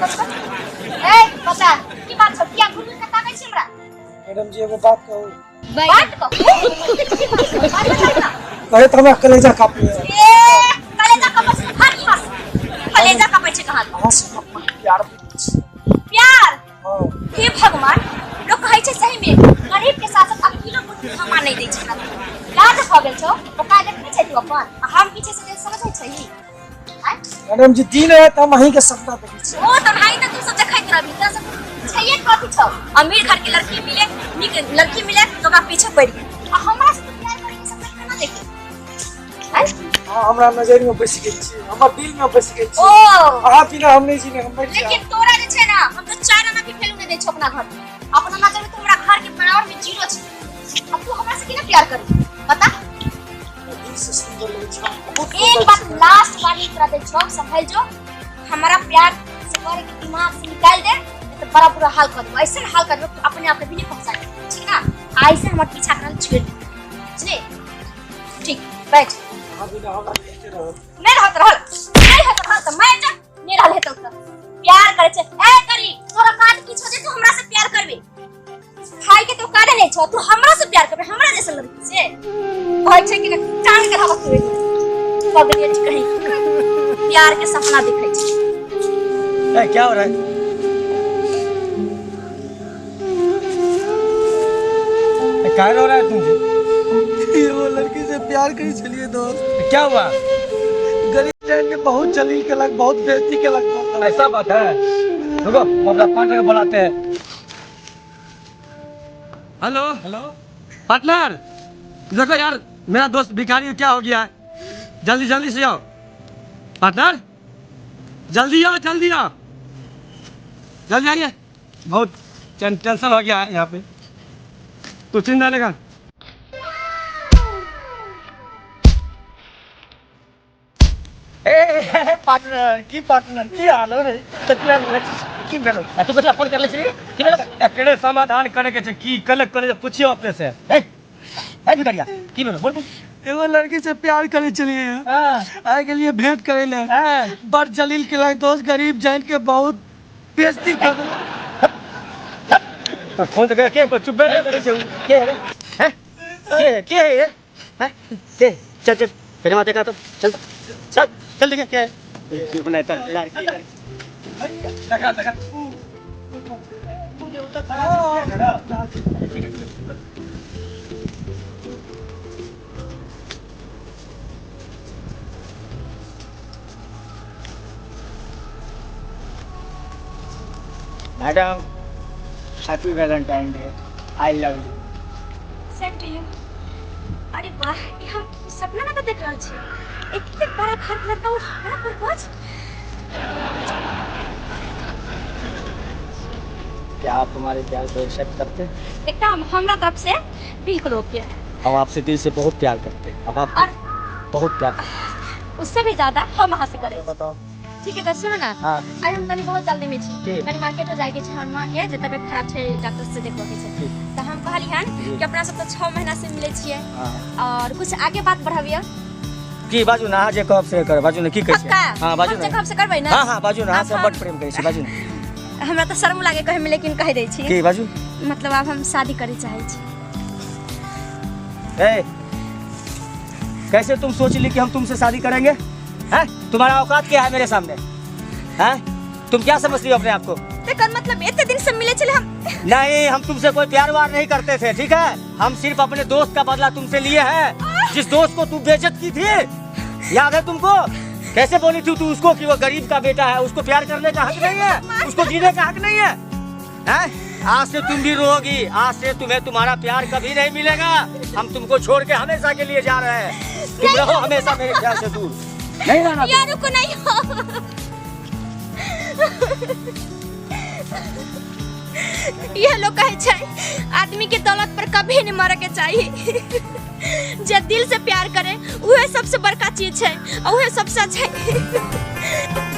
ए बता की बात छ किया घुर के ताकै छी हमरा मैडम जी एगो बात कहू बात कहे त हमरा कलेजा कापे ए कलेजा कापे छै भारी मास कलेजा कापे छै कहां हां से प्यार प्यार हां हे भगवान लोग कहै छै सही में गरीब के साथ साथ अकेलो को क्षमा नहीं दै छै याद भ गेल छौ ओका देखै छै तू अपन हम पीछे से समझै छै मैडम जी दिन है त हम अहीं के सपना देखै छी ओ त भाई त तू सब देखैत रहबी त सब छैये कथि छौ अमीर घर के लड़की मिले निक लड़की मिले तो ओकरा पीछे पड़ गई आ हमरा से प्यार करे के सब केना देखे हां हमरा नजर में बस गेल छी हमर दिल में बस गेल छी ओ अहाँ बिना हम नहीं जीने हम मर लेकिन तोरा जे छै ना हम तो चार आना भी फेलू नहीं दे छौ अपना घर अपना नजर में तोरा घर के बराबर में जीरो छै अब तू हमरा से केना प्यार करी बता दिल से सुंदर लगे छी एक बात लास्ट वाली तोरा दे छौ संभल जो हमारा प्यार से करे के दिमाग से निकाल दे तो बड़ा बुरा हाल कर दो ऐसे हाल कर दो अपने आप भी नहीं पहुंचा ठीक ना ऐसे हमर पीछा करल छोड़ बुझले ठीक बैठ हां बिना हम कैसे रहो नहीं रहत तो मैं जा नहीं रहल है तो प्यार करे छे ए करी तोरा काट की छो जे तू हमरा से प्यार करबे खाई के तो काटे नहीं छो तू हमरा से प्यार करबे हमरा जैसे लड़की से कहै छै कि टांग के हवा करे पगड़ी कहीं प्यार के सपना दिखै छै ए क्या हो रहा है क्या हो रहा है तुमसे ये वो लड़की से प्यार करी चलिए दोस्त क्या हुआ गरीब ट्रेन में बहुत जलील के लग बहुत बेइज्जती के लगता ऐसा बात है रुको हम अपना पार्टनर को बुलाते हैं हेलो हेलो पार्टनर देखो यार मेरा दोस्त भिखारी क्या हो गया है जल्दी जल्दी से आओ पार्टनर जल्दी आओ जल्दी आइए बहुत टेंशन हो गया है यहाँ पे कुछ नहीं डालेगा पार्टनर की हाल हो रे की भेलो तू कैसे फोन कर ले छी की भेलो एकरे समाधान करे के छै की कलेक्ट करे पूछियो अपने से ए भिखारिया की भेलो बोल एगो लड़की से प्यार करे चलिए हां आए के लिए भेंट करे ले बड़ जलील के लग दोस्त गरीब जान के बहुत बेइज्जती कर फोन तो के चुप बैठ छै के है हैं के है हैं के चल फिर माते का तो चल देखे क्या है ये बनाता लड़की देखा madam happy Valentine day I love you same to you अरे वाह ये हम सपना ना तो देख रहल छी इतने बड़ा घर लड़का और हमारा प्रपोज क्या आप हमारे प्यार को एक्सेप्ट करते हैं देखता हमरा तरफ से बिल्कुल ओके हम आपसे दिल से बहुत प्यार करते हैं अब आप और बहुत प्यार करते हैं उससे भी ज्यादा हम वहां से करें बताओ ठीक है तो सुनो ना हाँ आई हम तनी बहुत जल्दी में छी ठीक। तनी मार्केट में जाके छै हम के जे तबियत खराब छै डॉक्टर से देखो के छै ठीक। तो हम कहली हन कि अपना सब तो 6 महीना से मिले छिए हाँ और कुछ आगे बात बढ़ाबिया की बाजू ना जे कब से कर बाजू ने की कहै पक्का छै हां बाजू हम ना जब से करबै ना हां बाजू ना से बड प्रेम करै छै बाजू ना हमरा तो शर्म लागे कहे में लेकिन कह दै छी की बाजू मतलब अब हम शादी करे चाहे छी ए कैसे तुम सोच ली कि हम तुमसे शादी करेंगे हैं तुम्हारा औकात क्या है मेरे सामने हैं तुम क्या समझती हो अपने आप को एकर मतलब इतने दिन से मिले चले हम नहीं हम तुमसे कोई प्यार वार नहीं करते थे ठीक है हम सिर्फ अपने दोस्त का बदला तुमसे लिए हैं जिस दोस्त को तू बेइज्जत की थी याद है तुमको कैसे बोली थी तू उसको कि वो गरीब का बेटा है उसको प्यार करने का हक नहीं है उसको जीने का हक नहीं है हैं आज से तुम भी रोगी आज से तुम्हें तुम्हारा प्यार कभी नहीं मिलेगा हम तुमको छोड़ के हमेशा के लिए जा रहे हैं तुम रहो हमेशा मेरे प्यार से दूर नहीं रहना यार को नहीं हो ये लोग कहे छै आदमी के दौलत पर कभी नहीं मरे के चाहिए जे दिल से प्यार करे उहे सबसे बड़का चीज है और उहे सबसे अच्छा है